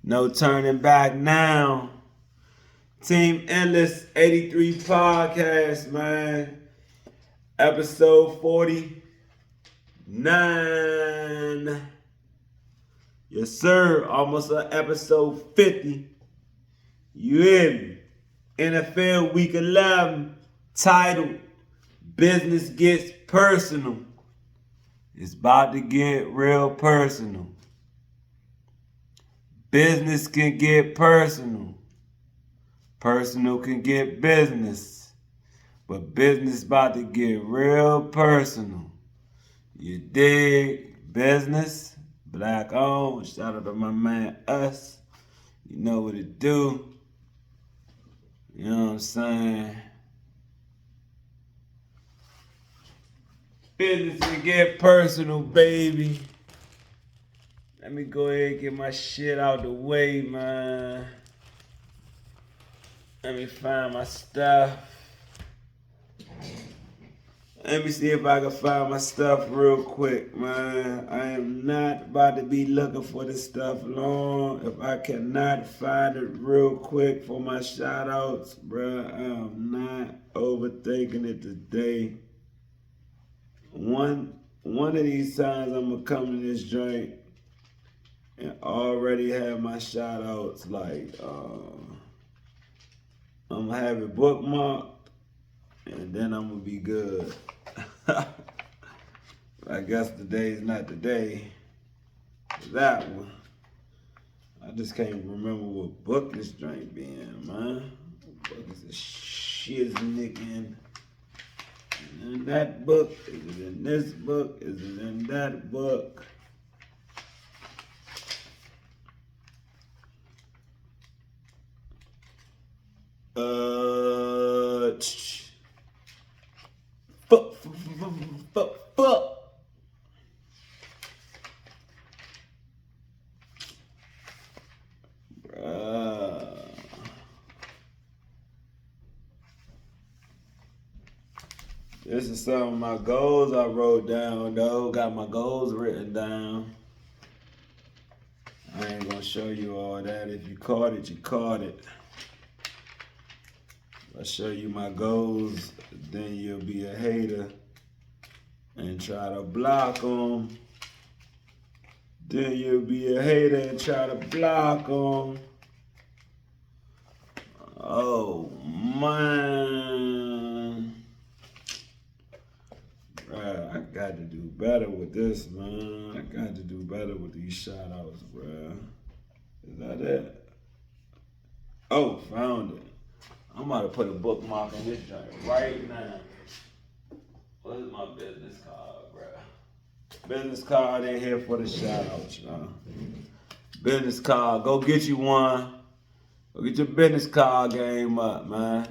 No turning back now. Teamendless83podcast, man. Episode 49. Yes, sir. Almost an episode 50. You hear me? NFL Week 11 titled Business Gets Personal. It's about to get real personal. Business can get personal. Personal can get business. But business about to get real personal. You dig? Business, black owned. Shout out to my man Us. You know what it do. You know what I'm saying? Business can get personal, baby. Let me go ahead and get my shit out the way, man. Let me find my stuff. Let me see if I can find my stuff real quick, man. I am not about to be looking for this stuff long. If I cannot find it real quick for my shout outs, bruh, I am not overthinking it today. One of these times I'm gonna come to this joint and already have my shout outs like I'm gonna have it bookmarked and then I'm gonna be good. I guess today's not the day for that one. I just can't remember what book this joint be in, man. What book is this shiznick in? In that book? Is it in this book? Is it in that book? Fuck. This is some of my goals I wrote down, though. Got my goals written down. I ain't gonna show you all that. If you caught it, you caught it. If I show you my goals, then you'll be a hater and try to block them. Then you'll be a hater and try to block them. Oh, man. Bruh, I got to do better with this, man. I got to do better with these shout-outs, bruh. Is that it? Oh, found it. I'm about to put a bookmark on this joint right now. What is my business card, bruh? Business card ain't here for the shout-outs, y'all. Business card, go get you one. Go get your business card game up, man.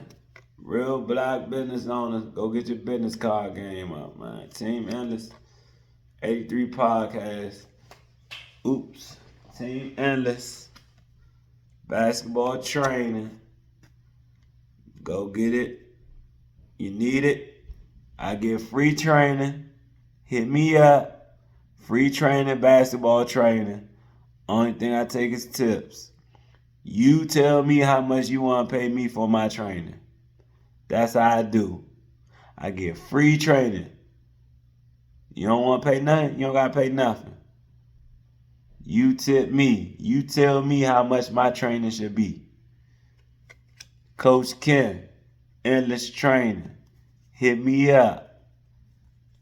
Real black business owners, go get your business card game up, man. Teamendless83podcast. Oops. Team Endless. Basketball training. Go get it. You need it. I get free training. Hit me up. Free training, basketball training. Only thing I take is tips. You tell me how much you want to pay me for my training. That's how I do. I get free training. You don't want to pay nothing? You don't got to pay nothing. You tip me. You tell me how much my training should be. Coach Ken, Endless Training. Hit me up.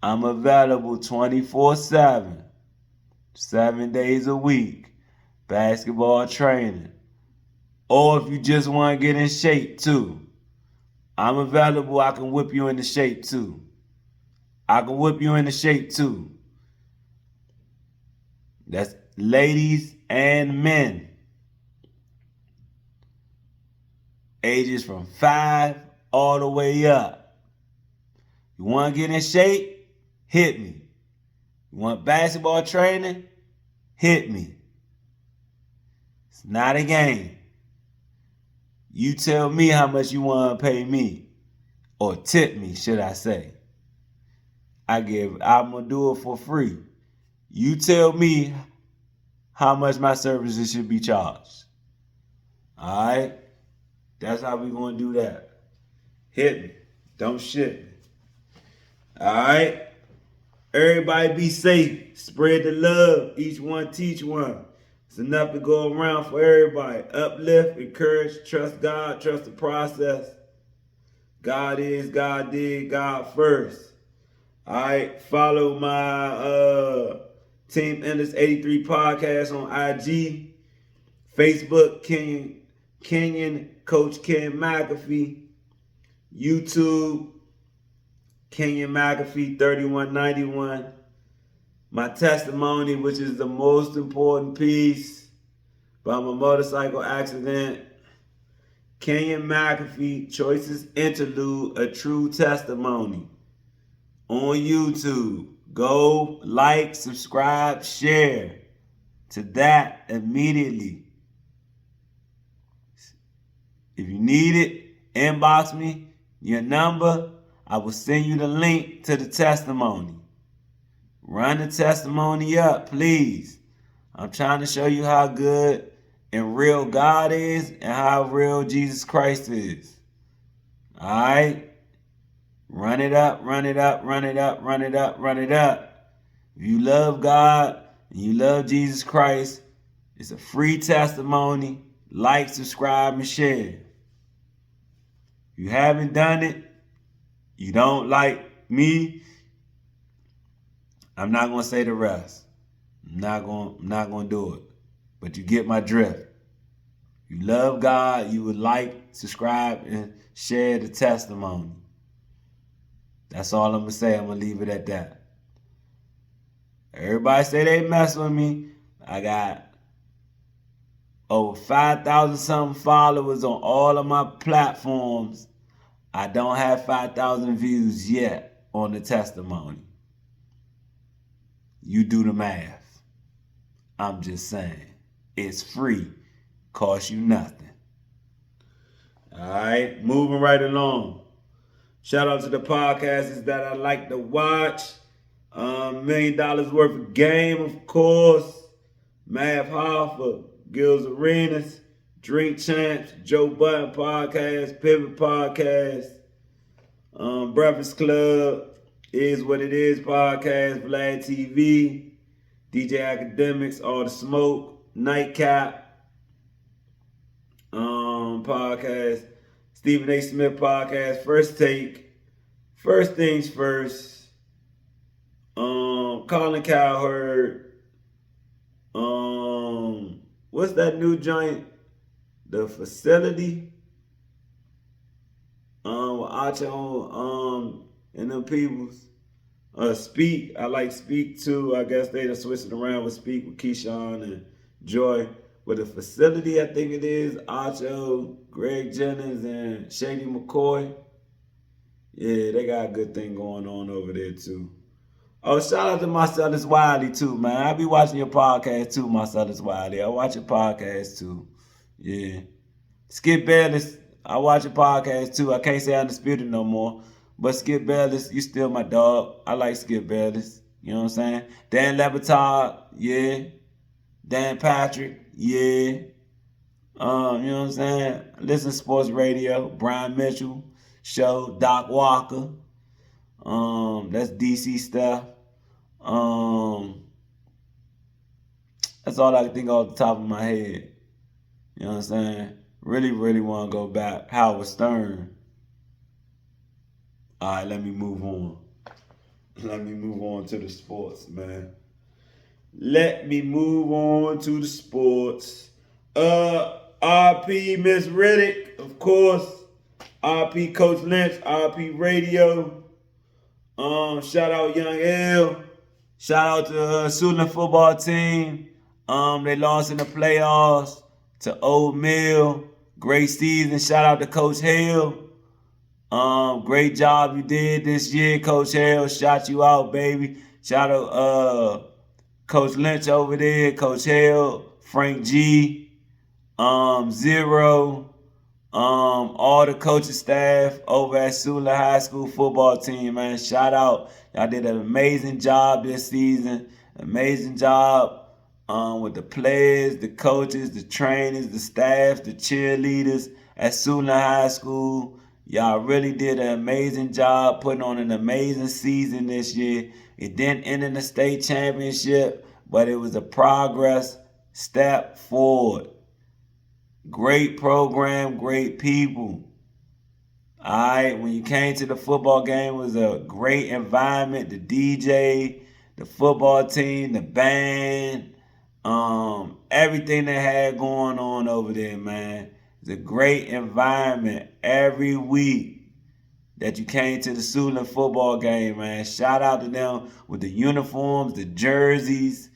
I'm available 24/7. 7 days a week. Basketball training. Or if you just want to get in shape too. I'm available. I can whip you into shape too. That's ladies and men. Ages from 5 all the way up. You want to get in shape? Hit me. You want basketball training? Hit me. It's not a game. You tell me how much you want to pay me. Or tip me, should I say. I'm going to do it for free. You tell me how much my services should be charged. All right? That's how we going to do that. Hit me. Don't shit me. All right? Everybody be safe. Spread the love. Each one teach one. It's enough to go around for everybody. Uplift, encourage, trust God, trust the process. God is, God did, God first. All right, follow my Teamendless83 podcast on IG, Facebook, Kenyon Coach Kenyon McAfee, YouTube, Kenyon McAfee 3191. My testimony, which is the most important piece, about my motorcycle accident. Kenyon McAfee, Choices Interlude, a true testimony. On YouTube. Go like, subscribe, share to that immediately. If you need it, inbox me your number. I will send you the link to the testimony. Run the testimony up, please. I'm trying to show you how good and real God is and how real Jesus Christ is. All right? Run it up, run it up, run it up, run it up, run it up. If you love God and you love Jesus Christ, it's a free testimony. Like, subscribe, and share. If you haven't done it, you don't like me, I'm not going to say the rest. I'm not going to do it. But you get my drift. You love God, you would like, subscribe, and share the testimony. That's all I'm going to say. I'm going to leave it at that. Everybody say they mess with me. I got over 5,000 something followers on all of my platforms. I don't have 5,000 views yet on the testimony. You do the math. I'm just saying. It's free. Costs you nothing. All right. Moving right along. Shout out to the podcasts that I like to watch. $1 million worth of game, of course. Math Hoffa, Gills Arenas, Drink Champs, Joe Button Podcast, Pivot Podcast, Breakfast Club, Is What It Is Podcast, Vlad TV, DJ Academics, All the Smoke, Nightcap Podcast, Stephen A. Smith Podcast, First Take, First Things First, Colin Cowherd, what's that new joint? The Facility, with Acho, and them peoples. Speak, I like Speak too. I guess they done switched it around with Speak with Keyshawn and Joy. With The Facility, I think it is Acho, Greg Jennings, and Shady McCoy. Yeah, they got a good thing going on over there too. Oh, shout out to Marcellus Wiley too, man. I be watching your podcast too, Marcellus Wiley. I watch your podcast too. Yeah. Skip Bayless, I watch your podcast too. I can't say Undisputed no more. But Skip Bayless, you still my dog. I like Skip Bayless. You know what I'm saying? Dan Lebatard, yeah. Dan Patrick, yeah. You know what I'm saying? Listen to sports radio. Brian Mitchell show. Doc Walker. That's DC stuff. That's all I can think off the top of my head. You know what I'm saying? Really, really want to go back. Howard Stern. All right, let me move on. Let me move on to the sports, man. Let me move on to the sports. RP Miss Riddick, of course. RP Coach Lynch, RP Radio. Shout out Young L. Shout out to Suitland football team. They lost in the playoffs to Old Mill. Great season. Shout out to Coach Hale. Great job you did this year, Coach Hale. Shout you out, baby. Shout out Coach Lynch over there, Coach Hale, Frank G, Zero, all the coaching staff over at Suitland High School football team, man. Shout out. Y'all did an amazing job this season. Amazing job with the players, the coaches, the trainers, the staff, the cheerleaders at Sula High School. Y'all really did an amazing job putting on an amazing season this year. It didn't end in the state championship, but it was a progress step forward. Great program, great people. All right, when you came to the football game, it was a great environment. The DJ, the football team, the band, everything they had going on over there, man. It's a great environment every week that you came to the Suitland football game, man. Shout out to them with the uniforms, the jerseys,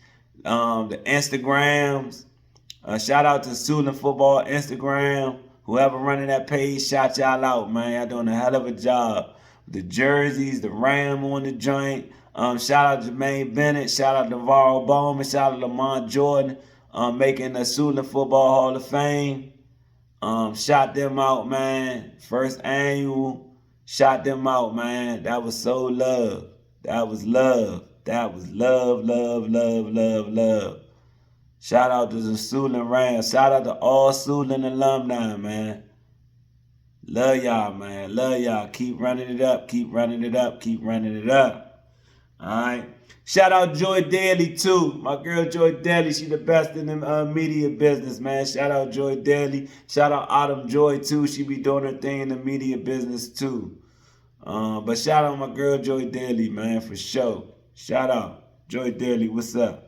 the Instagrams. Shout out to Suitland football Instagram. Whoever running that page, shout y'all out, man. Y'all doing a hell of a job. The jerseys, the Ram on the joint. Shout out to Jermaine Bennett. Shout out to Navarro Bowman. Shout out to Lamont Jordan, making the Suitland Football Hall of Fame. Shout them out, man. First annual. Shout them out, man. That was so love. That was love. That was love, love, love, love, love. Shout out to the Suitland Rams. Shout out to all Suitland alumni, man. Love y'all, man. Love y'all. Keep running it up. Keep running it up. Keep running it up. All right. Shout out Joy Daly, too. My girl Joy Daly, she the best in the media business, man. Shout out Joy Daly. Shout out Autumn Joy, too. She be doing her thing in the media business, too. But shout out my girl Joy Daly, man, for sure. Shout out. Joy Daly, what's up?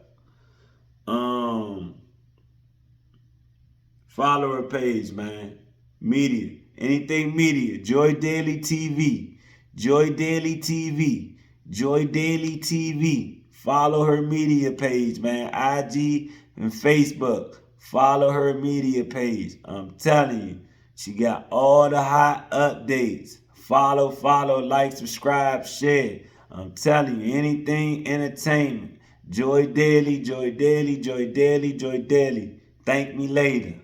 Follow her page, man. Media. Anything media. Joy Daly TV. Joy Daly TV. Joy Daly TV. Follow her media page, man. IG and Facebook. Follow her media page. I'm telling you, she got all the hot updates. Follow, like, subscribe, share. I'm telling you, anything entertainment. Joy Daly, Joy Daly, Joy Daly, Joy Daly. Thank me later.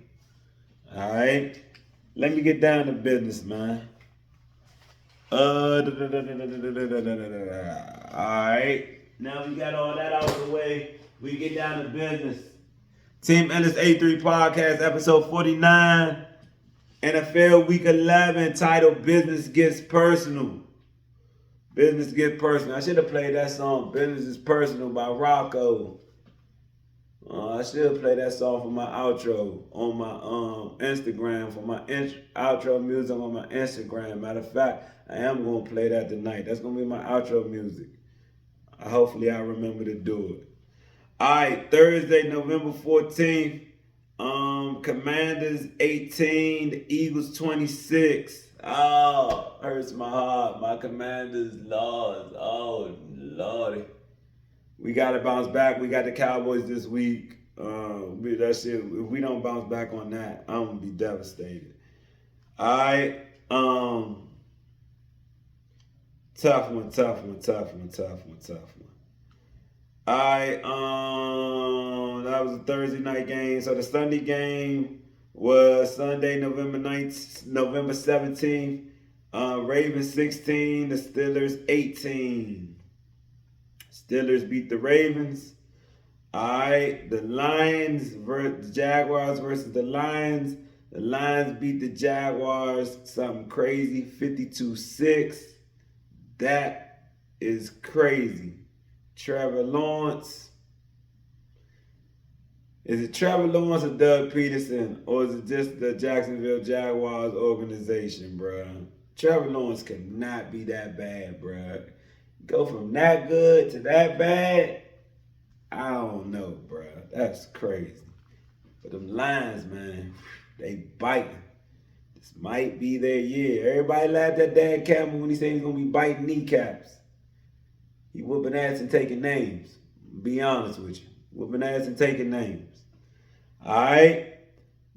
All right. Let me get down to business, man. All right. Now we got all that out of the way. We get down to business. Teamendless83podcast, episode 49. NFL Week 11, titled Business Gets Personal. Business Gets Personal. I should have played that song, Business is Personal by Rocco. I should play that song for my outro on my Instagram, for my outro music on my Instagram. Matter of fact, I am going to play that tonight. That's going to be my outro music. Hopefully I remember to do it. All right, Thursday, November 14th. Commanders 18, the Eagles 26. Oh, hurts my heart. My Commanders lost. Oh, Lordy. We got to bounce back. We got the Cowboys this week. That shit, if we don't bounce back on that, I'm going to be devastated. All right. Tough one. All right. That was a Thursday night game. So the Sunday game was Sunday, November 17th. Ravens 16, the Steelers 18. Steelers beat the Ravens. All right, the Lions versus the Jaguars versus the Lions. The Lions beat the Jaguars, something crazy, 52-6. That is crazy. Trevor Lawrence. Is it Trevor Lawrence or Doug Peterson, or is it just the Jacksonville Jaguars organization, bro? Trevor Lawrence cannot be that bad, bro. Go from that good to that bad, I don't know, bro. That's crazy. But them Lions, man, they biting. This might be their year. Everybody laughed at Dan Campbell when he said he's going to be biting kneecaps. He whooping ass and taking names. Be honest with you. Whooping ass and taking names. All right.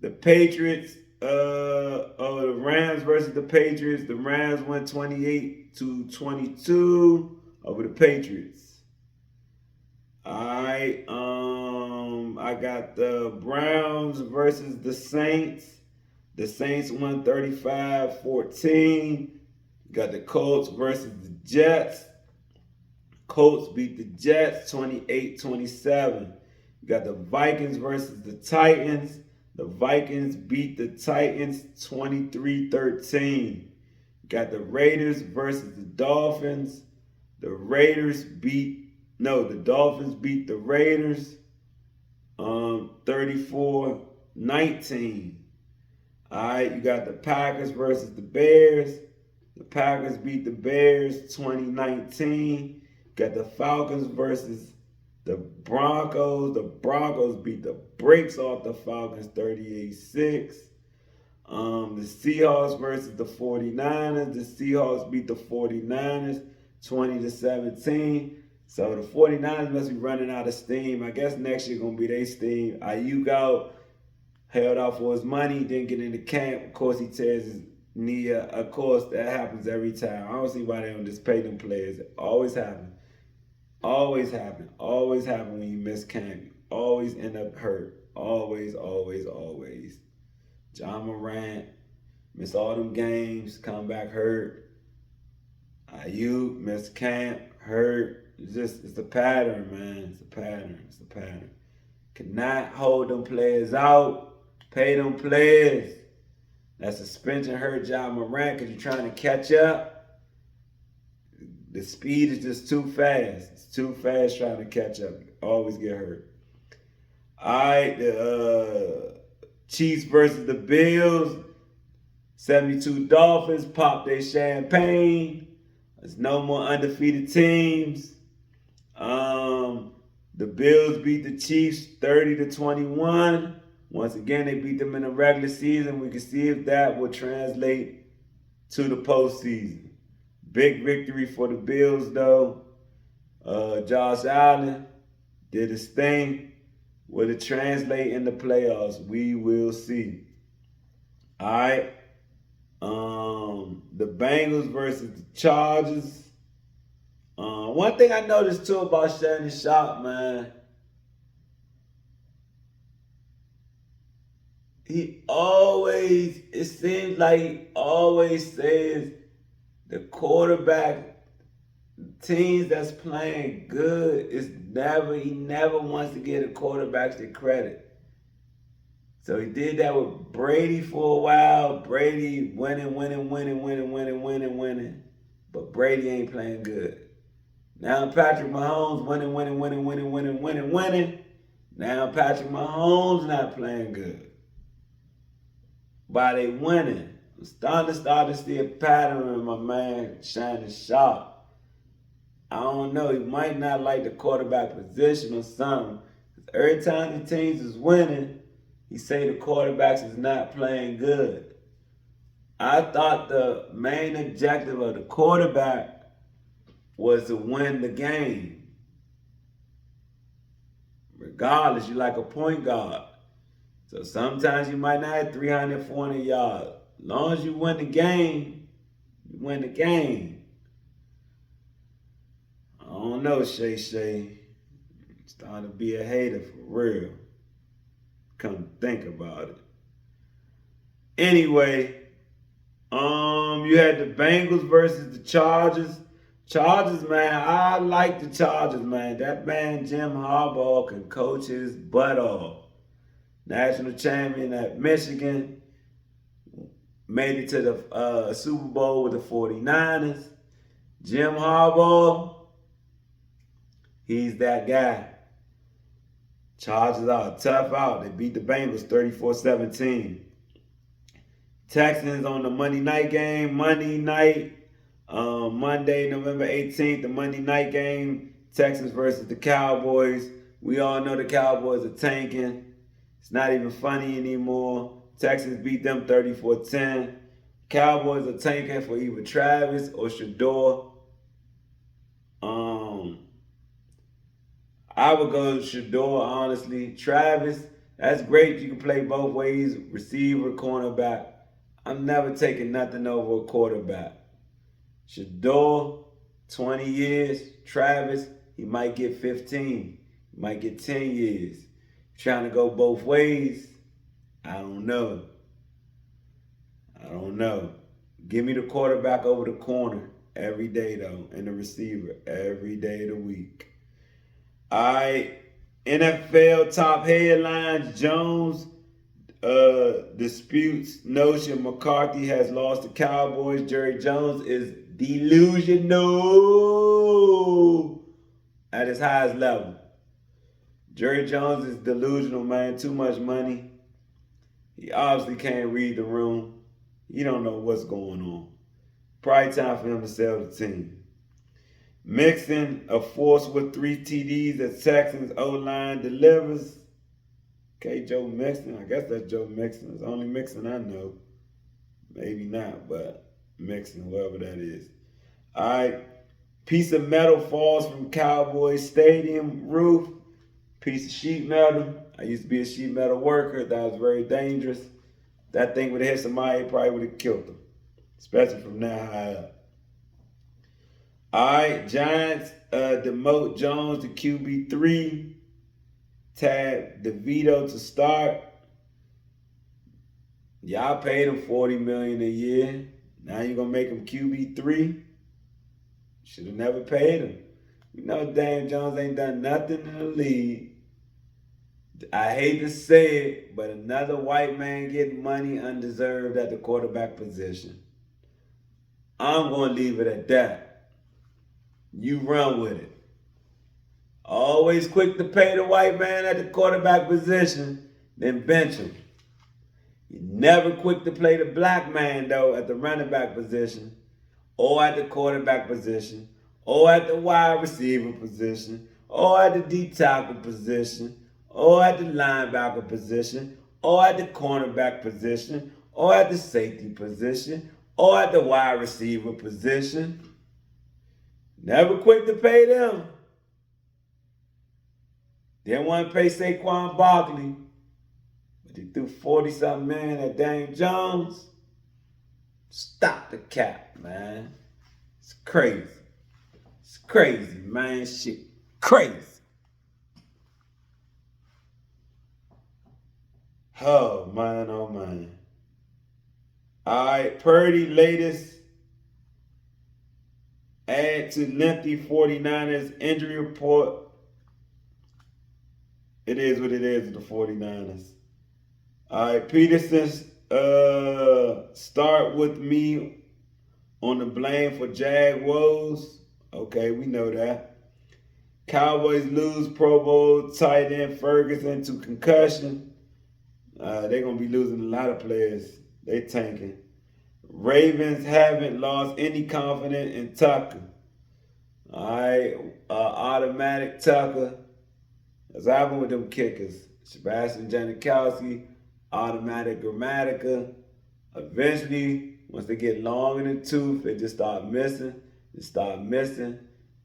The Patriots, the Rams versus the Patriots. The Rams went 28-22 over the Patriots. All right. I got the Browns versus the Saints. The Saints won 35-14. Got the Colts versus the Jets. Colts beat the Jets 28-27. You got the Vikings versus the Titans. The Vikings beat the Titans 23-13. You got the Raiders versus the Dolphins. The Dolphins beat the Raiders 34-19. All right, you got the Packers versus the Bears. The Packers beat the Bears 2019. Got the Falcons versus the Broncos. The Broncos beat the brakes off the Falcons 38-6. The Seahawks versus the 49ers. The Seahawks beat the 49ers 20-17. So the 49ers must be running out of steam. I guess next year going to be their steam. Ayuk out, held out for his money, didn't get into camp. Of course, he tears his knee. Of course, that happens every time. I don't see why they don't just pay them players. It always happen. Always happen. Always happen when you miss camp. You always end up hurt. Always, always, always. John Morant, miss all them games, come back hurt. Ayuk, miss camp, hurt. It's a pattern, man. It's a pattern. Cannot hold them players out. Pay them players. That suspension hurt John Morant because you're trying to catch up. The speed is just too fast. It's too fast trying to catch up. You always get hurt. All right, the Chiefs versus the Bills. 72 Dolphins pop their champagne. There's no more undefeated teams. The Bills beat the Chiefs 30-21. Once again, they beat them in the regular season. We can see if that will translate to the postseason. Big victory for the Bills, though. Josh Allen did his thing. Will it translate in the playoffs? We will see. All right. The Bengals versus the Chargers. One thing I noticed too about Shannon Sharp, man, it seems like he always says the quarterback, teams that's playing good, he never wants to give the quarterbacks the credit. So he did that with Brady for a while. Brady winning. But Brady ain't playing good. Now Patrick Mahomes winning. Now Patrick Mahomes not playing good. By they winning. I'm starting to see a pattern in my man Shannon Sharp. I don't know. He might not like the quarterback position or something. Every time the teams is winning, he say the quarterbacks is not playing good. I thought the main objective of the quarterback was to win the game. Regardless, you like a point guard. So sometimes you might not have 300, 400 yards. As long as you win the game, you win the game. I don't know, Shay. It's starting to be a hater for real. Come to think about it. Anyway, you had the Bengals versus the Chargers. Chargers, man, I like the Chargers, man. That man Jim Harbaugh can coach his butt off. National champion at Michigan. Made it to the Super Bowl with the 49ers. Jim Harbaugh, he's that guy. Chargers are tough out. They beat the Bengals 34-17. Texans on the Monday night game. Monday, November 18th, the Monday night game. Texans versus the Cowboys. We all know the Cowboys are tanking. It's not even funny anymore. Texans beat them 34-10. Cowboys are tanking for either Travis or Shador. I would go Shador, honestly. Travis, that's great. You can play both ways, receiver, cornerback. I'm never taking nothing over a quarterback. Shador, 20 years. Travis, he might get 15. He might get 10 years. Trying to go both ways, I don't know. Give me the quarterback over the corner every day, though, and the receiver every day of the week. All right, NFL top headlines. Jones disputes notion McCarthy has lost the Cowboys. Jerry Jones is delusional at his highest level. Jerry Jones is delusional, man. Too much money. He obviously can't read the room. He don't know what's going on. Probably time for him to sell the team. Mixon, a force with 3 TDs as Texans O-line delivers. Okay, Joe Mixon. I guess that's Joe Mixon. It's the only Mixon I know. Maybe not, but Mixon, whoever that is. All right. Piece of metal falls from Cowboys Stadium roof. Piece of sheet metal. I used to be a sheet metal worker. That was very dangerous. That thing would have hit somebody, it probably would have killed them. Especially from that high up. All right, Giants demote Jones to QB3. Tab DeVito to start. Y'all paid him $40 million a year. Now you're gonna make him QB3. Should have never paid him. You know Dan Jones ain't done nothing in the league. I hate to say it, but another white man getting money undeserved at the quarterback position. I'm gonna leave it at that. You run with it. Always quick to pay the white man at the quarterback position, then bench him. You're never quick to play the black man, though, at the running back position, or at the quarterback position, or at the wide receiver position, or at the D tackle position, or at the linebacker position, or at the cornerback position, or at the safety position, or at the wide receiver position. Never quick to pay them. Didn't want to pay Saquon Barkley, but they threw 40-something million at Daniel Jones. Stop the cap, man. It's crazy. It's crazy, man. Shit, crazy. Oh, man, oh, man. All right, Purdy latest add to lengthy 49ers injury report. It is what it is with the 49ers. All right, Peterson's start with me on the blame for Jag woes. Okay, we know that. Cowboys lose Pro Bowl tight end Ferguson to concussion. They're going to be losing a lot of players. They tanking. Ravens haven't lost any confidence in Tucker. All right, automatic Tucker. That's what happened with them kickers. Sebastian Janikowski, automatic Grammatica. Eventually, once they get long in the tooth, they just start missing. They start missing.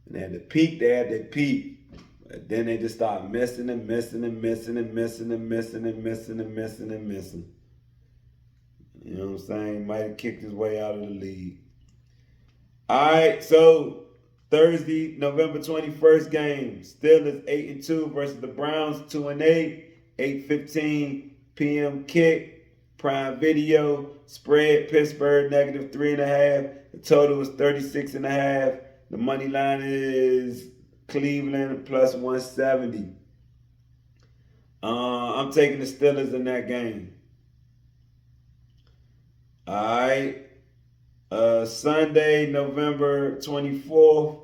And at the peak, they had their peak. But then they just start missing and missing and missing and missing and missing and missing and missing and missing. You know what I'm saying? Might have kicked his way out of the league. All right, so Thursday, November 21st game. Steelers 8-2 versus the Browns 2-8. 8:15 p.m. kick. Prime Video. Spread Pittsburgh -3.5. The total is 36.5. The money line is Cleveland plus 170. I'm taking the Steelers in that game. All right. Sunday, November 24th,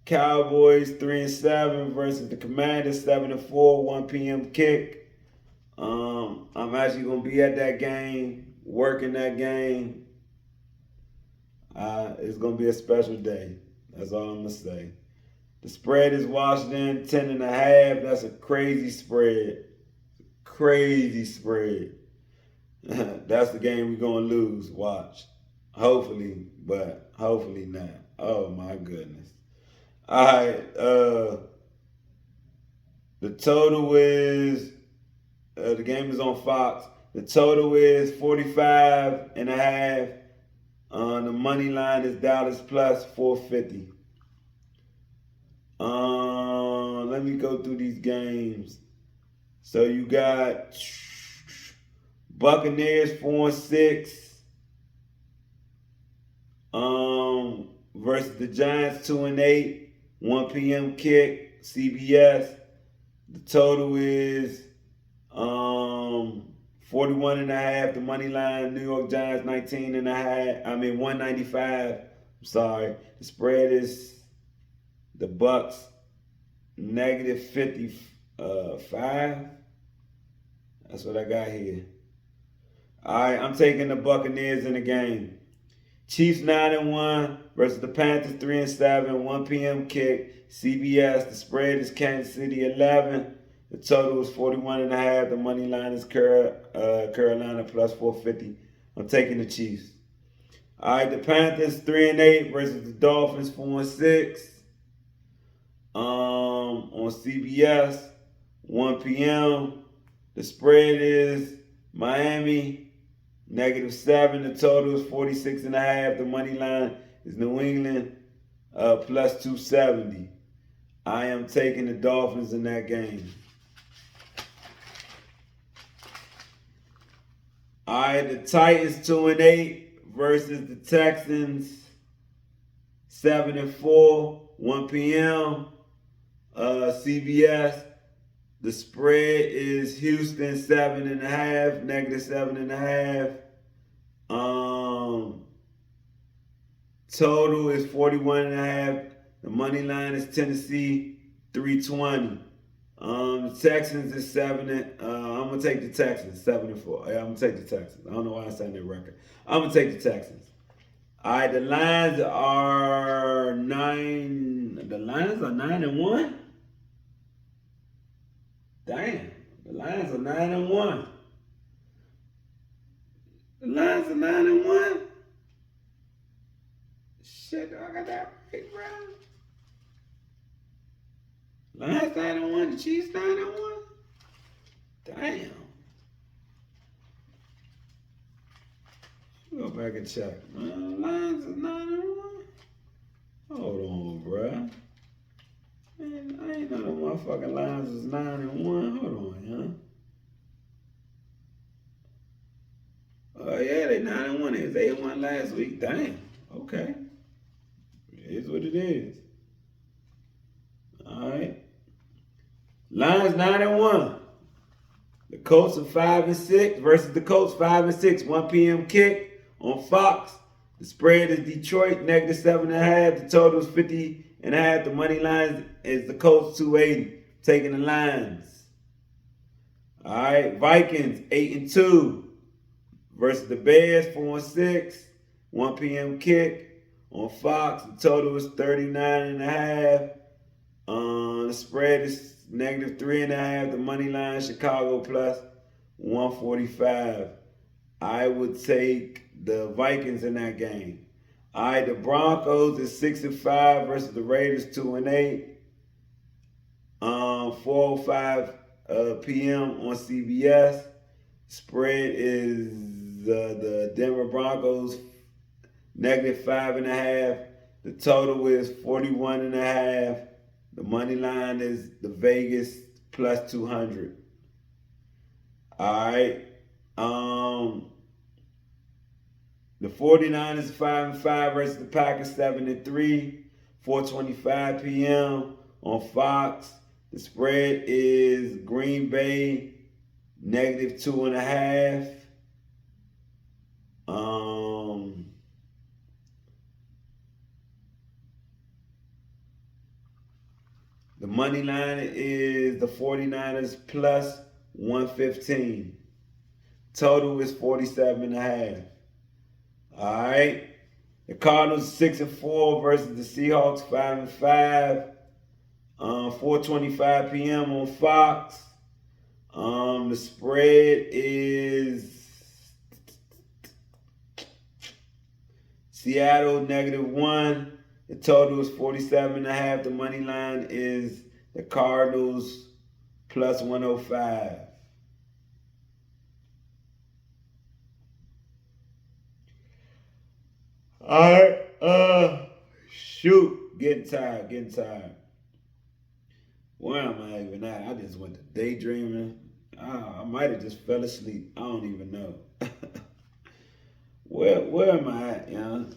Cowboys 3-7 versus the Commanders 7-4, 1 p.m. kick. I'm actually gonna be at that game, working that game. It's gonna be a special day. That's all I'm gonna say. The spread is Washington 10.5. That's a crazy spread. Crazy spread. That's the game we're gonna lose. Watch. Hopefully, but hopefully not. Oh my goodness. All right. The total is the game is on Fox. The total is 45.5. The money line is Dallas plus 450. Let me go through these games. So you got Buccaneers 4-6. Versus the Giants 2-8. 1 p.m. kick. CBS. The total is 41.5. The money line, New York Giants 19.5. 195. I'm sorry. The spread is the Bucks -55. That's what I got here. All right, I'm taking the Buccaneers in the game. Chiefs 9-1 versus the Panthers 3-7. 1 p.m. kick. CBS. The spread is Kansas City 11. The total is 41.5. The money line is Carolina plus 450. I'm taking the Chiefs. All right, the Panthers 3-8 versus the Dolphins 4-6. On CBS, 1 p.m. The spread is Miami -7. The total is 46.5. The money line is New England plus 270. I am taking the Dolphins in that game. All right, the Titans 2-8 versus the Texans 7-4. 1 p.m. CBS. The spread is Houston 7.5, -7.5. Total is 41.5. The money line is Tennessee 320. The Texans is 7. I'm gonna take the Texans 7-4. Yeah, I'm gonna take the Texans. I don't know why I'm saying that record. I'm gonna take the Texans. All right, the lines are 9. The lines are 9-1. Damn, the lines are 9-1. The lines are 9-1. Shit, I got that right, bro. Lines 9-1. The Chiefs 9-1. Damn. Go back and check. Man, lines are 9-1. Hold on, bruh. Man, I ain't know the motherfucking lines was 9-1. Hold on, yeah. Yeah, they 9-1. It was 8-1 last week. Damn. Okay. It is what it is. All right. Lions 9-1. The Colts are 5-6 versus the Colts 5-6. 1 p.m. kick on Fox. The spread is Detroit -7.5. The total is 50.5. The money line is the Colts 280. Taking the Lions. All right, Vikings 8-2 versus the Bears 4-6. 1 p.m. kick on Fox. The total is 39.5. The spread is -3.5. The money line Chicago plus 145. I would take the Vikings in that game. All right, the Broncos is 6-5 versus the Raiders 2-8. 4:05 p.m. on CBS. Spread is the Denver Broncos -5.5. The total is 41.5. The money line is the Vegas plus 200. All right. The 49ers 5-5 versus the Packers 7-3. 4:25 p.m. on Fox. The spread is Green Bay -2.5. The money line is the 49ers plus 115. Total is 47.5. All right. The Cardinals 6-4 versus the Seahawks 5-5. 4:25 p.m. on Fox. The spread is Seattle -1. The total is 47.5. The money line is the Cardinals plus 105. All right. Shoot. Getting tired. Where am I even at? I just went to daydreaming. I might have just fell asleep. I don't even know. Where am I at, young?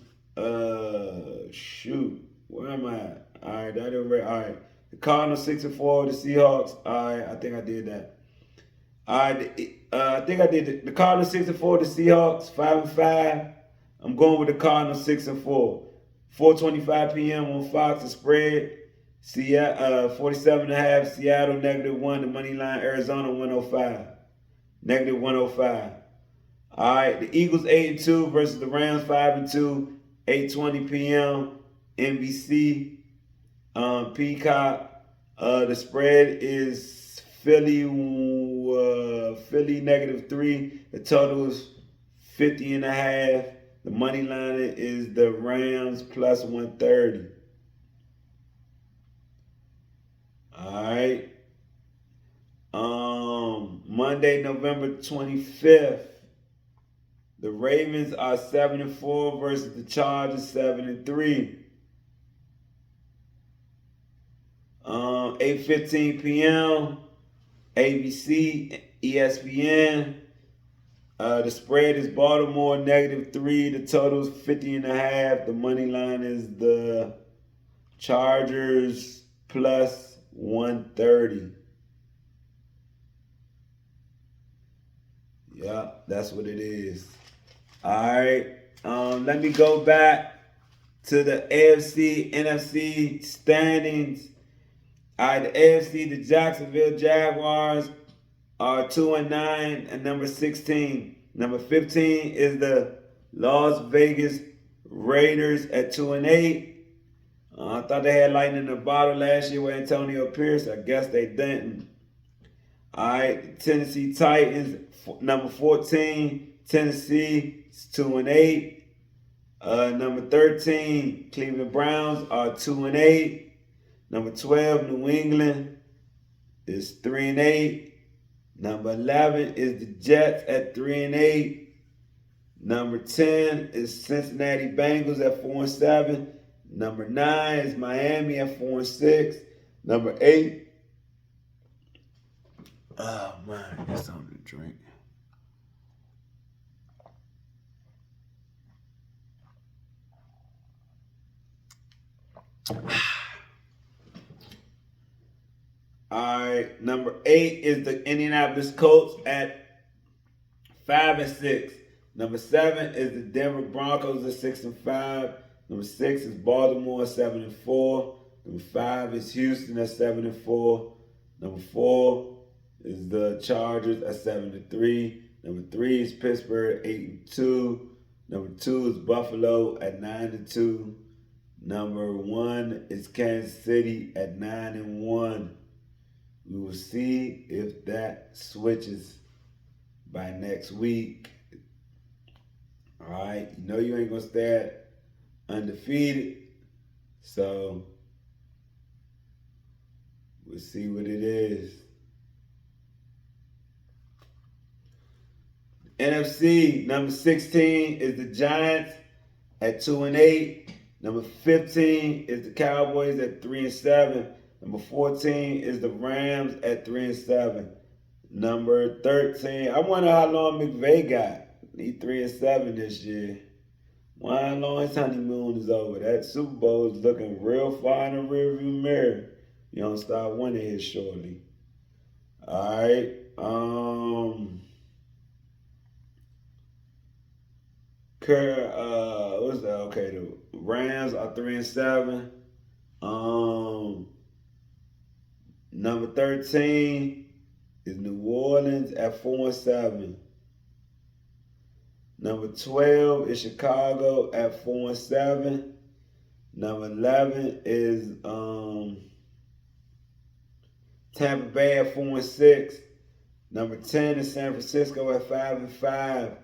Shoot. Where am I at? All right, that over. All right. The Cardinals 6-4. The Seahawks. All right, I think I did that. All right, I think I did the Cardinals 6-4. The Seahawks 5-5. I'm going with the Cardinals 6-4. 4:25 p.m. on Fox. The spread. Seattle 47.5. Seattle -1. The money line. Arizona 105. -105. All right, the Eagles 8-2 versus the Rams 5-2. 8:20 p.m. NBC. Peacock. The spread is Philly -3. The total is 50.5. The money line is the Rams plus 130. All right. Monday, November 25th. The Ravens are 7-4 versus the Chargers 7-3. 8:15 p.m. ABC, ESPN. The spread is Baltimore -3. The total is 50.5. The money line is the Chargers plus 130. Yeah, that's what it is. All right. Let me go back to the AFC, NFC standings. All right, the AFC, the Jacksonville Jaguars are 2-9 and number 16. Number 15 is the Las Vegas Raiders at 2-8. I thought they had lightning in the bottle last year with Antonio Pierce. I guess they didn't. All right, Tennessee Titans, number 14. Tennessee is 2-8. Number 13, Cleveland Browns are 2-8. Number 12, New England is 3-8. Number 11 is the Jets at 3-8. Number 10 is Cincinnati Bengals at 4-7. Number 9 is Miami at 4-6. Number 8. Oh man, get something to drink. Alright, number 8 is the Indianapolis Colts at 5-6. Number 7 is the Denver Broncos at 6-5. Number 6 is Baltimore at 7-4. Number 5 is Houston at 7-4. Number 4 is the Chargers at 7-3. Number 3 is Pittsburgh at 8-2. Number 2 is Buffalo at 9-2. Number 1 is Kansas City at 9-1. We will see if that switches by next week. All right, you know you ain't gonna stay undefeated, so we'll see what it is. NFC, number 16 is the Giants at 2-8. Number 15 is the Cowboys at 3-7. Number 14 is the Rams at 3-7. Number 13, I wonder how long McVay got. He 3-7 this year. Why how long his honeymoon is over? That Super Bowl is looking real far in the rearview mirror. You don't start winning here shortly. All right. What's that? Okay, the Rams are 3-7. Number 13 is New Orleans at 4-7. Number 12 is Chicago at 4-7. Number 11 is Tampa Bay at 4-6. Number 10 is San Francisco at 5-5.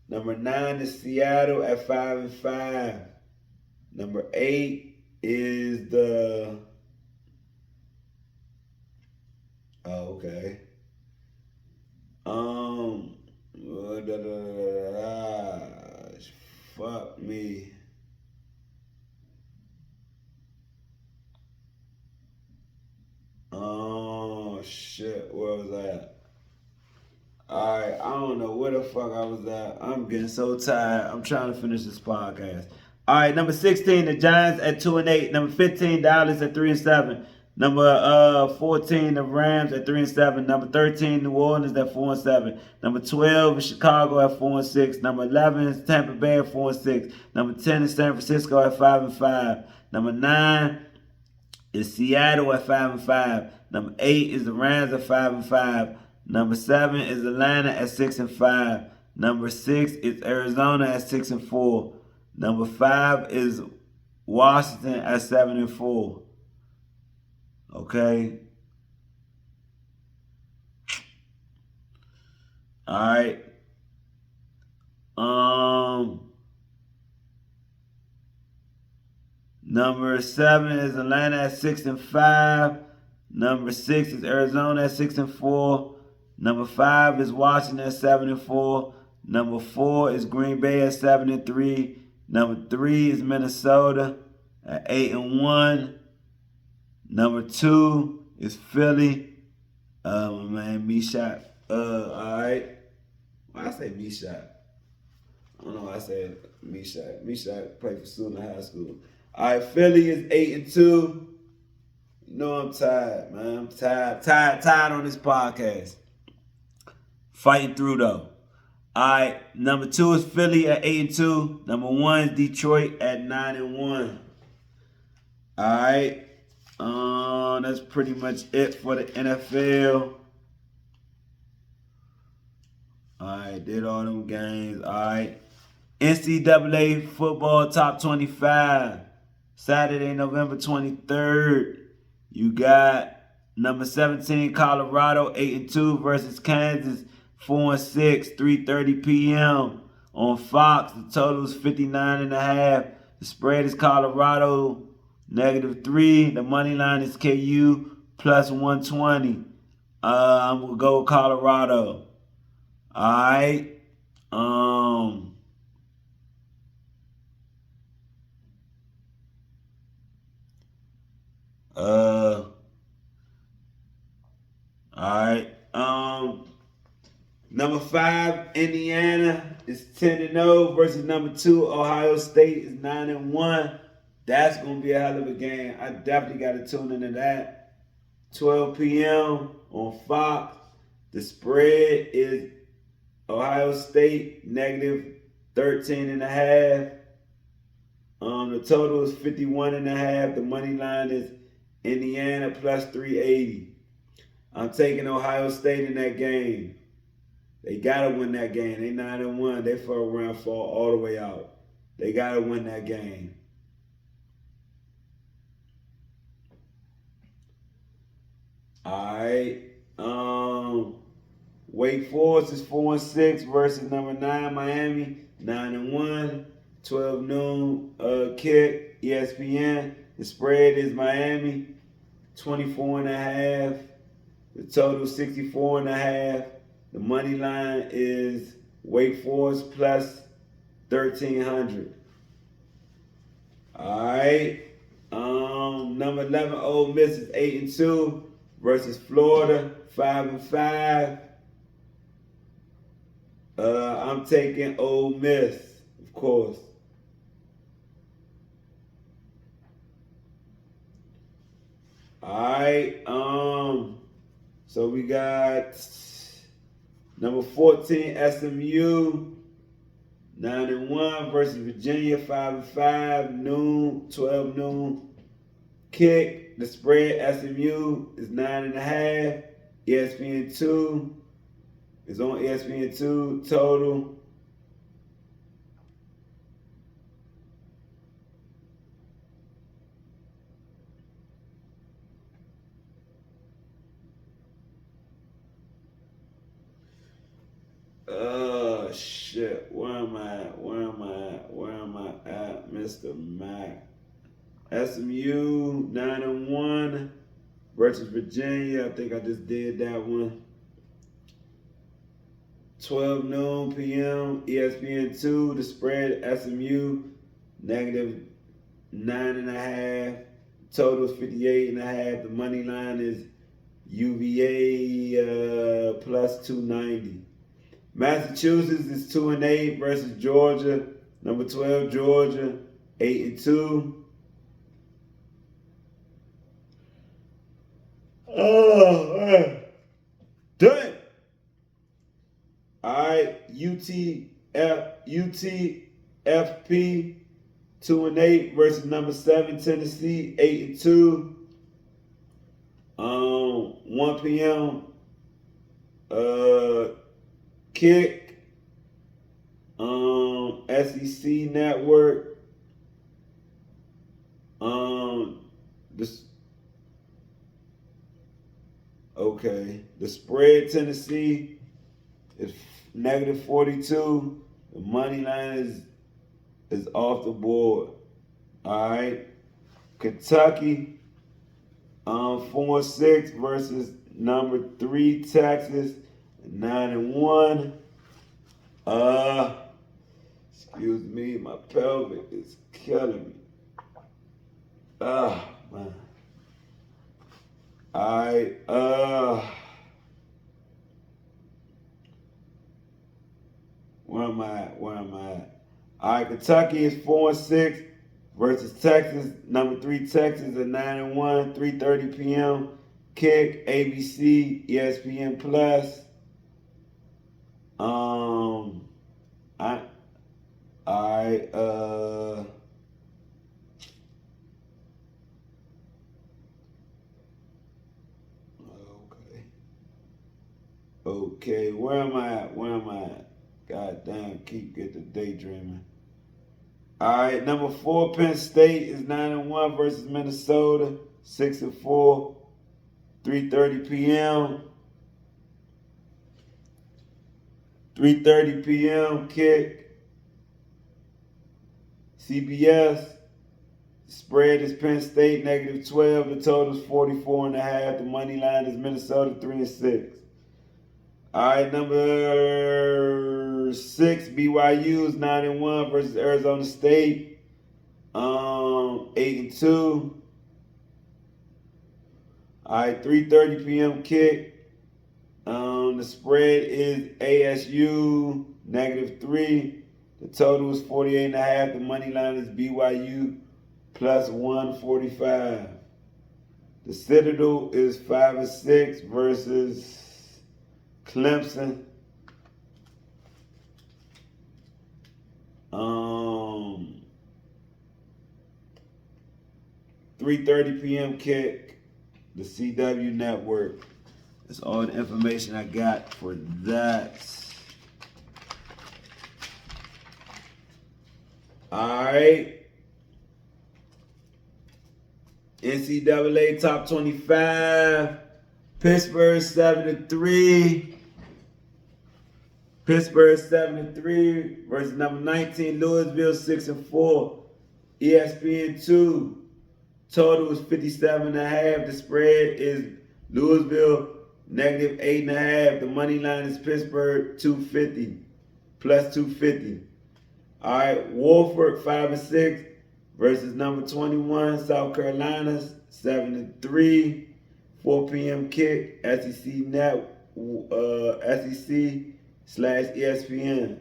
Number 9 is Seattle at 5-5. Number 8 is the fuck me. Oh shit, where was I at? Alright, I don't know where the fuck I was at. I'm getting so tired. I'm trying to finish this podcast. Alright, number 16, the Giants at 2-8. Number 15, Dallas at 3-7. Number 14, the Rams at 3-7. Number 13, New Orleans at 4-7. Number 12 is Chicago at 4-6. Number 11 is Tampa Bay at 4-6. Number 10 is San Francisco at 5-5. Number 9 is Seattle at 5-5. Number 8 is the Rams at 5-5. Number 7 is Atlanta at 6-5. Number 6 is Arizona at 6-4. Number 5 is Washington at 7-4. Okay. All right. Number 7 is Atlanta at 6-5. Number 6 is Arizona at 6-4. Number 5 is Washington at 7-4. Number 4 is Green Bay at 7-3. Number 3 is Minnesota at 8-1. Number 2 is Philly. Me shot. Alright. Why I say me shot? I don't know why I said me shot. Me shot played for Student High School. Alright, Philly is 8-2. You know I'm tired, man. I'm tired on this podcast. Fighting through though. Alright, number 2 is Philly at 8-2. Number 1 is Detroit at 9-1. Alright. That's pretty much it for the NFL. Alright, did all them games. Alright. NCAA football top 25. Saturday, November 23rd. You got number 17, Colorado, 8-2 versus Kansas, 4-6, 3:30 p.m. on Fox. The total is 59.5. The spread is Colorado -3. The money line is KU +120. I'm gonna go with Colorado. All right. All right. Number 5, Indiana is 10-0 versus number 2, Ohio State is 9-1. That's gonna be a hell of a game. I definitely gotta tune into that. 12 p.m. on Fox. The spread is Ohio State -13.5. The total is 51.5. The money line is Indiana +380. I'm taking Ohio State in that game. They gotta win that game. They 9-1. They for a round fall all the way out. They gotta win that game. All right. Wake Forest is 4-6 versus number 9 Miami, 9-1. 12 noon kick, ESPN. The spread is Miami, 24.5. The total 64.5. The money line is Wake Forest +1300. All right. Number 11 Ole Miss is 8-2 versus Florida, 5-5. I'm taking Ole Miss, of course. All right. So we got number 14 SMU, 9-1 versus Virginia, 5-5. Noon, 12 noon kick. The spread SMU is 9.5. ESPN2 is on ESPN2. Total shit. Where am I at, Mr. Mac? SMU 9-1 versus Virginia. I think I just did that one. 12 noon p.m. ESPN2. The spread SMU -9.5. Total is 58.5. The money line is UVA +290. Massachusetts is 2-8 versus Georgia. Number 12 Georgia, 8-2. Oh, man. Damn. All right, UTFP 2-8 versus number 7 Tennessee 8-2. 1 p.m. Kick. SEC Network. This. Okay, the spread Tennessee is -42. The money line is off the board. All right, Kentucky 4-6 versus number 3 Texas 9-1. Excuse me, my pelvic is killing me. Man. Alright, where am I at? Alright, Kentucky is 4-6 versus Texas, number 3 Texas at 9-1, 3:30 p.m. Kick, ABC, ESPN Plus. Okay, where am I at? God damn, keep getting the daydreaming. All right, number 4 Penn State is 9-1 versus Minnesota, 6-4, 3:30 p.m. 3:30 p.m. Kick, CBS. Spread is Penn State -12. The total is 44.5. The money line is Minnesota 3-6. All right, number 6 BYU is 9-1 versus Arizona State, 8-2. All right, 3:30 p.m. kick. The spread is ASU -3. The total is 48.5. The money line is BYU plus 145. The Citadel is 5-6 versus Clemson. 3:30 p.m. kick. The CW Network. That's all the information I got for that. All right. NCAA top 25. Pittsburgh 7-3. Pittsburgh 7-3 versus number 19 Louisville 6-4. ESPN 2. Total is 57.5. The spread is Louisville -8.5. The money line is Pittsburgh 250 plus 250. All right, Wolford 5-6 versus number 21 South Carolina 7-3. 4 p.m. kick. SEC/ESPN.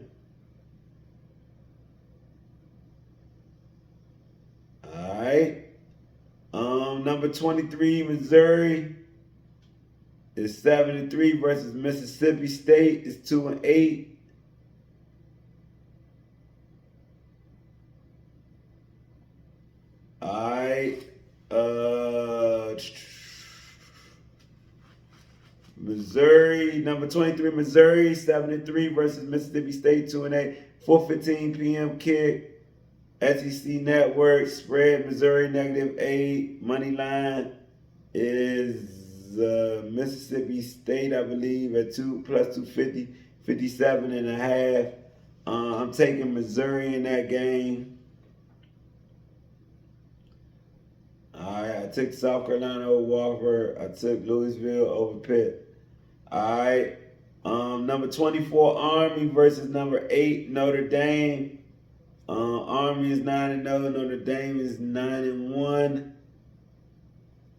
All right. Number 23 Missouri is 7-3 versus Mississippi State is 2-8. All right. Missouri, number 23 Missouri 7-3 versus Mississippi State 2-8. 4:15 p.m. kick. SEC Network spread Missouri -8. Money line is Mississippi State, I believe, at 2 plus 250, 57.5. I'm taking Missouri in that game. All right, I took South Carolina over Wofford. I took Louisville over Pitt. All right, number 24 Army versus number 8 Notre Dame. Army is 9-0. Notre Dame is 9-1.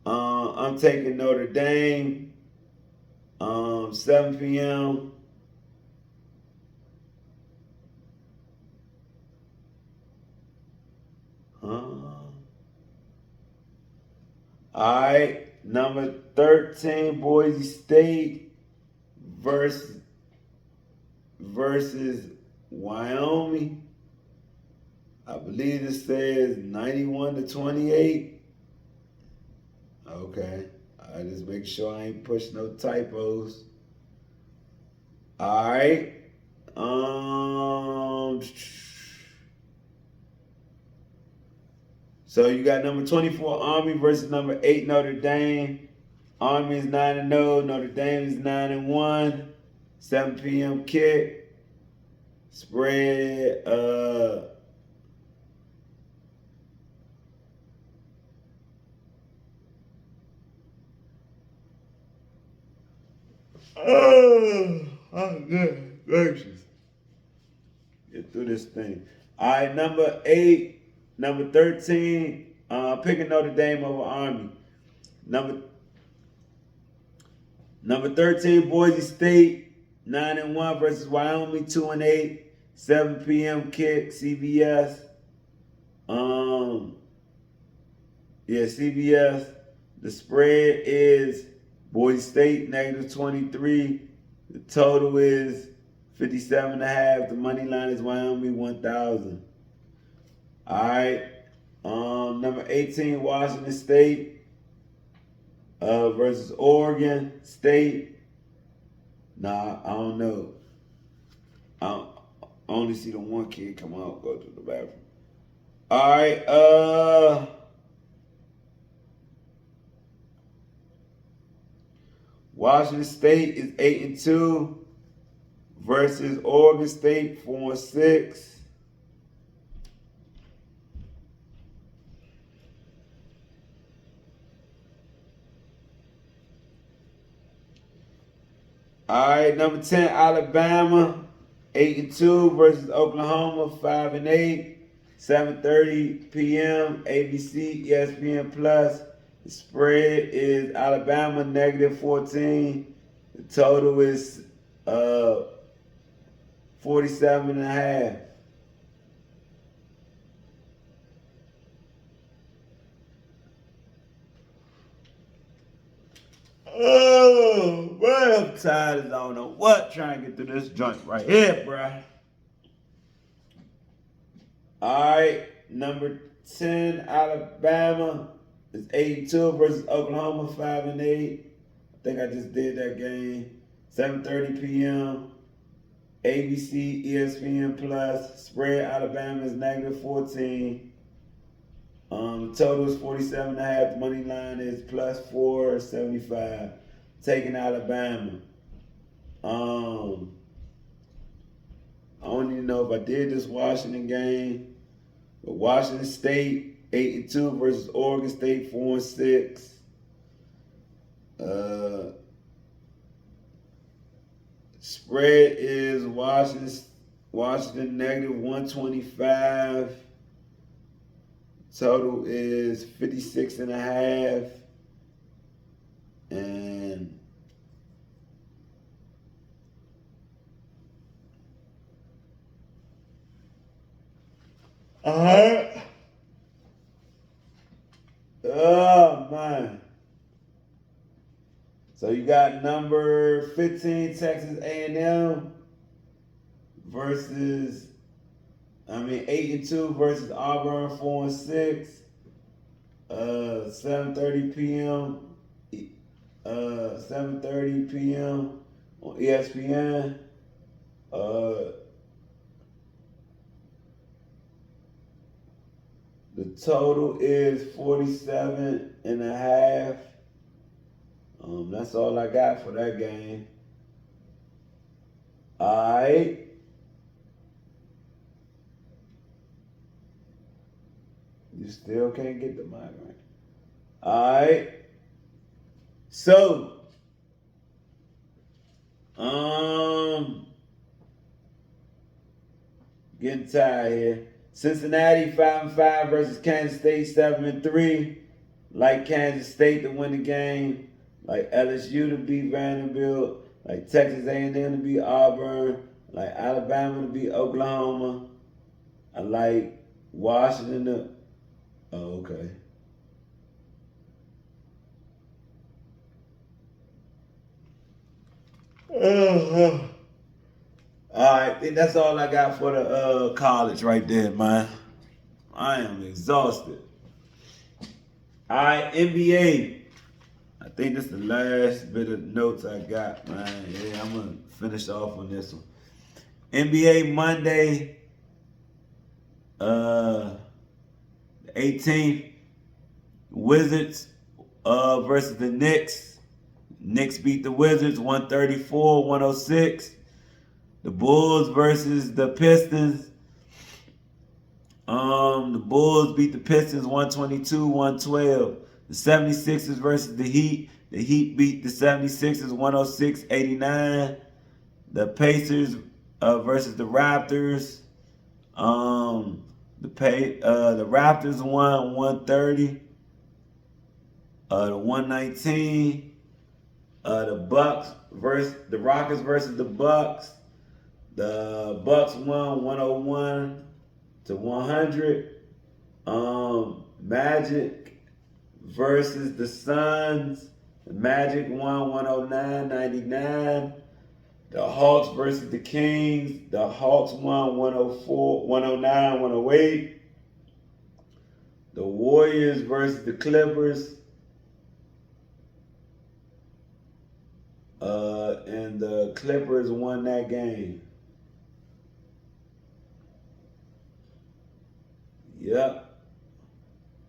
I'm taking Notre Dame. 7 p.m. All right. number 13, Boise State versus Wyoming. I believe it says 91-28. Okay. I just make sure I ain't push no typos. All right. So you got number 24 Army versus number 8 Notre Dame. Army is 9-0. Notre Dame is 9-1. 7 p.m. kick. Spread. Oh, good gracious. Get through this thing. All right, number 8, number 13, picking Notre Dame over Army. Number 13, Boise State, 9-1 versus Wyoming, 2-8, 7 p.m. kick, CBS. CBS. The spread is Boise State -23. The total is 57.5. The money line is Wyoming 1,000. All right. Number 18, Washington State versus Oregon State. Nah, I don't know. I only see the one kid come out, go to the bathroom. All right. Washington State is 8-2 versus Oregon State 4-6. All right, number 10, Alabama, 8-2 versus Oklahoma, 5-8, 7:30 p.m. ABC, ESPN Plus. The spread is Alabama -14. The total is 47.5. Oh, man, I'm tired as I don't know what trying to get through this joint right here, bruh. All right, number 10, Alabama is 8-2 versus Oklahoma, 5-8. I think I just did that game. 7:30 p.m. ABC, ESPN Plus. Spread Alabama is -14. The total is 47.5. The money line is +475. Taking Alabama. I don't even know if I did this Washington game. But Washington State 8-2 versus Oregon State 4-6. Spread is Washington -125. Total is 56.5. And oh man. So you got number 15 Texas A&M versus 8-2 versus Auburn 4-6. 7:30 p.m. 7:30 p.m. on ESPN. The total is 47.5. That's all I got for that game. All right. You still can't get the migraine. All right. So, getting tired here. Cincinnati 5-5 versus Kansas State 7-3. Like Kansas State to win the game. Like LSU to beat Vanderbilt. Like Texas A&M to beat Auburn. Like Alabama to beat Oklahoma. I like Washington to... Oh, okay. Uh-huh. All right, I think that's all I got for the college right there, man. I am exhausted. All right, NBA. I think this is the last bit of notes I got, man. Yeah, I'm gonna finish off on this one. NBA Monday, the 18th. Wizards versus the Knicks. Knicks beat the Wizards 134-106. The Bulls versus the Pistons. The Bulls beat the Pistons 122-112. The 76ers versus the Heat. The Heat beat the 76ers 106-89. The Pacers versus the Raptors. The Raptors won 130. The 119. The Rockets versus the Bucks. The Bucks won 101-100. Magic versus the Suns. The Magic won 109-99. The Hawks versus the Kings. The Hawks won 109-108. The Warriors versus the Clippers. And the Clippers won that game. Yep.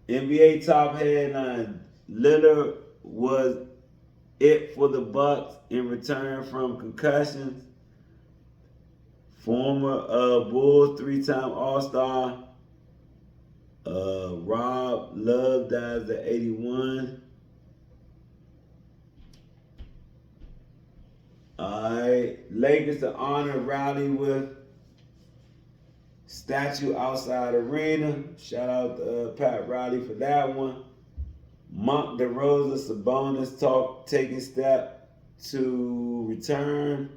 NBA top headline. Lillard was it for the Bucks in return from concussions. Former Bulls three-time All-Star Rob Love dies at 81. Alright, Lakers to honor rally with statue outside arena. Shout out to Pat Riley for that one. Monk DeRosa, Sabonis taking step to return.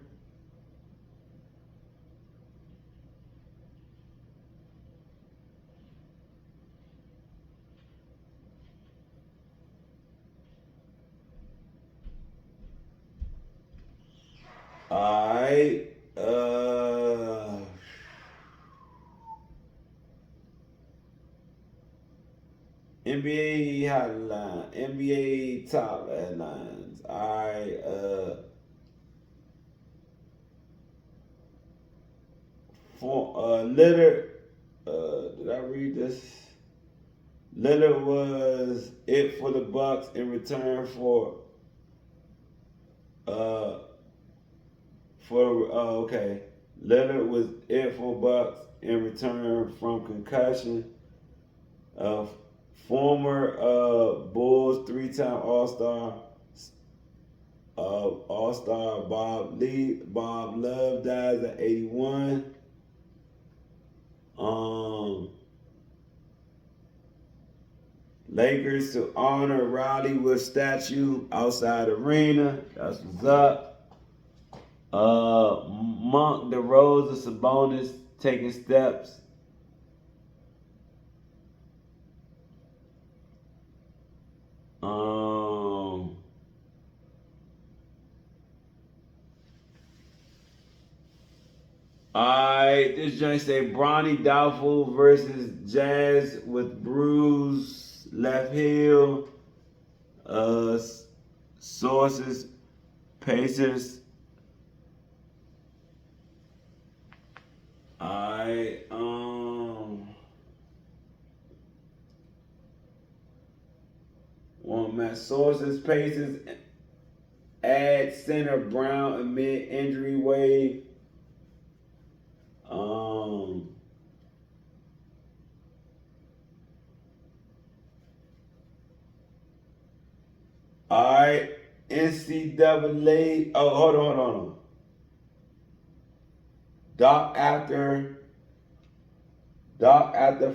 Alright. NBA headline. NBA top headlines. Alright. Lillard. Did I read this? Lillard was it for the Bucks in return for okay. Lillard was it for Bucks in return from concussion. Former Bulls three-time All-Star Bob Love dies at 81. Lakers to honor Riley with statue outside arena. That's what's up. Monk DeRosa, Sabonis taking steps. Alright, this joint say Bronny doubtful versus Jazz with bruised left heel. Sources, Pacers. Alright, one match. Sources, Pacers add center Brown amid injury wave. Alright, NCAA. Oh, hold on. Doc after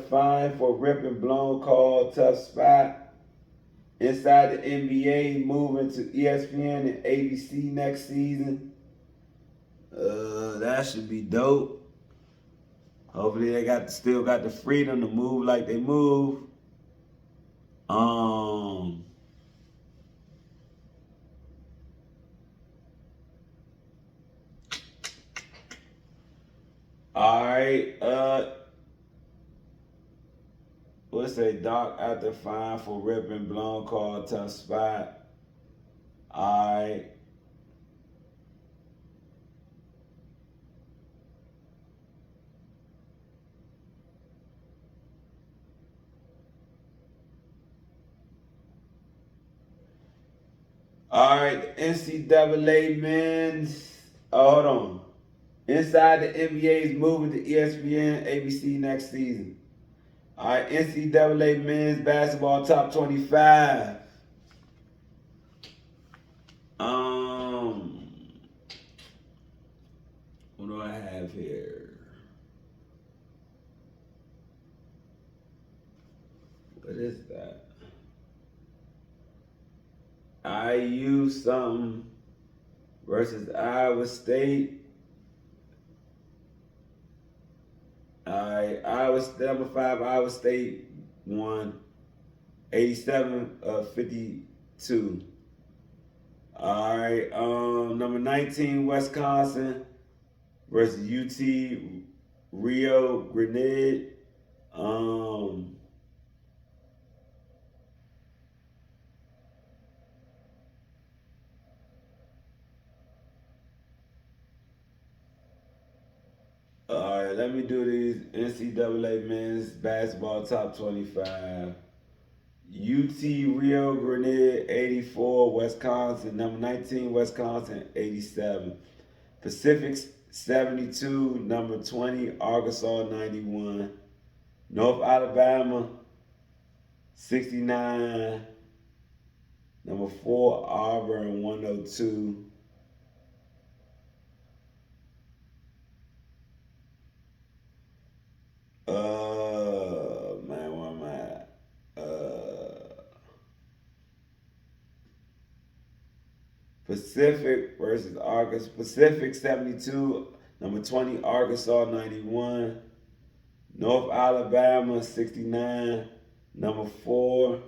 fine for ripping blown call tough spot. Inside the NBA, moving to ESPN and ABC next season. That should be dope. Hopefully they still got the freedom to move like they move. What's a doc after fine for ripping blown call tough spot? Alright. Alright, NCAA men's. Oh, hold on. Inside the NBA is moving to ESPN, ABC next season. Alright, NCAA men's basketball top 25. What do I have here? What is that? IU something versus Iowa State. Alright, number 5, Iowa State won 87-52. Alright, number 19, Wisconsin versus UT Rio Grande. Alright, let me do these NCAA men's basketball top 25. UT Rio Grande 84, Wisconsin. Number 19, Wisconsin 87. Pacific 72, number 20, Arkansas 91. North Alabama 69, number 4, Auburn 102. Man, where am I at? Pacific versus Arkansas. Pacific 72, number 20, Arkansas 91. North Alabama 69, number 4,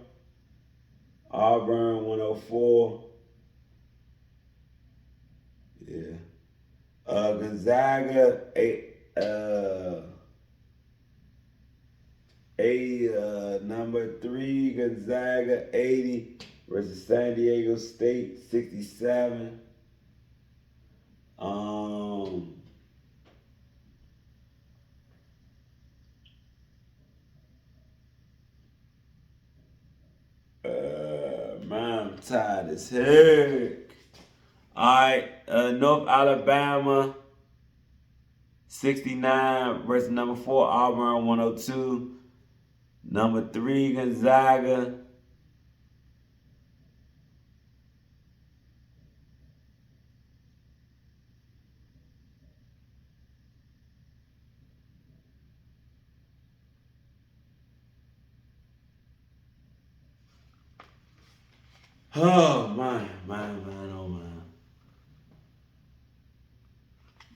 Auburn 104. Yeah. Gonzaga number 3, Gonzaga 80 versus San Diego State 67. Man, I'm tired as heck. Alright, North Alabama 69 versus number 4, Auburn 102. Number 3, Gonzaga. Oh, man, oh, man.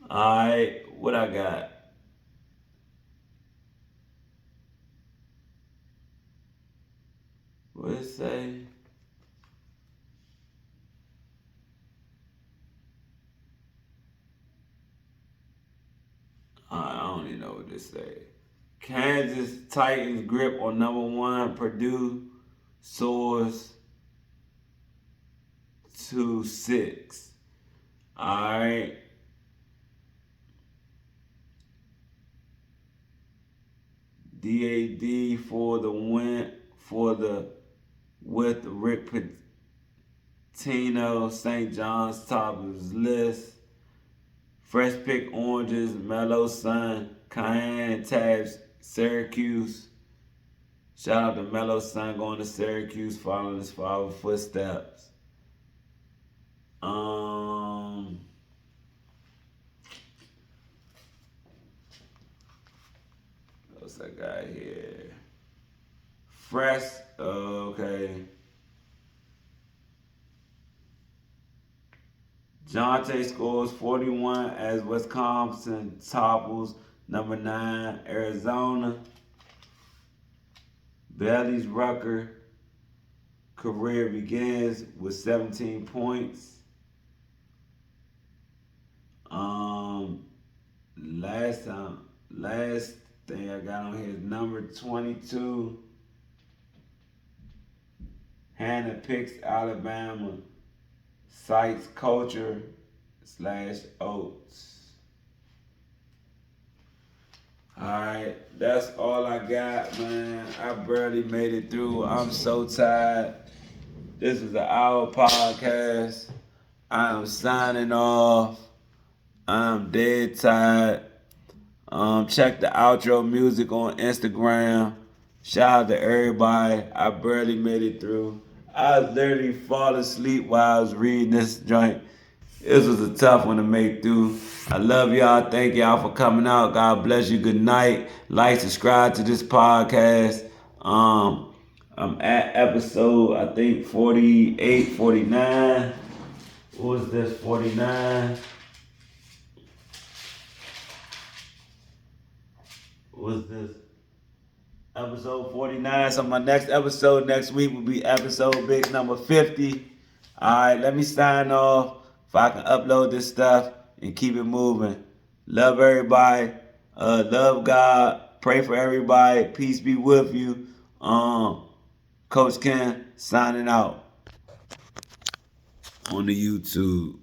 Alright, what I got? What it say? I don't even know what this say. Kansas Titans grip on number 1, Purdue soars to 6. Alright. DAD for the win with Rick Pitino, St. John's top of his list. Fresh Pick Oranges, Mellow Sun, Cayenne Tabs, Syracuse. Shout out to Mellow Sun going to Syracuse, following his father's footsteps. What's that guy here? Fresh, okay. Jonte scores 41 as Wisconsin topples number 9, Arizona. Bailey's Rucker career begins with 17 points. Last thing I got on here is number 22, Hannah Picks, Alabama. Sites Culture / Oats. Alright, that's all I got, man. I barely made it through. I'm so tired. This is an hour podcast. I am signing off. I'm dead tired. Check the outro music on Instagram. Shout out to everybody. I barely made it through. I was literally falling asleep while I was reading this joint. This was a tough one to make through. I love y'all. Thank y'all for coming out. God bless you. Good night. Like, subscribe to this podcast. I'm at episode, I think, 48, 49. What was this? 49. What was this? Episode 49. So my next episode next week will be episode big number 50. Alright, let me sign off if I can upload this stuff and keep it moving. Love everybody. Love God. Pray for everybody. Peace be with you. Coach Ken signing out on the YouTube.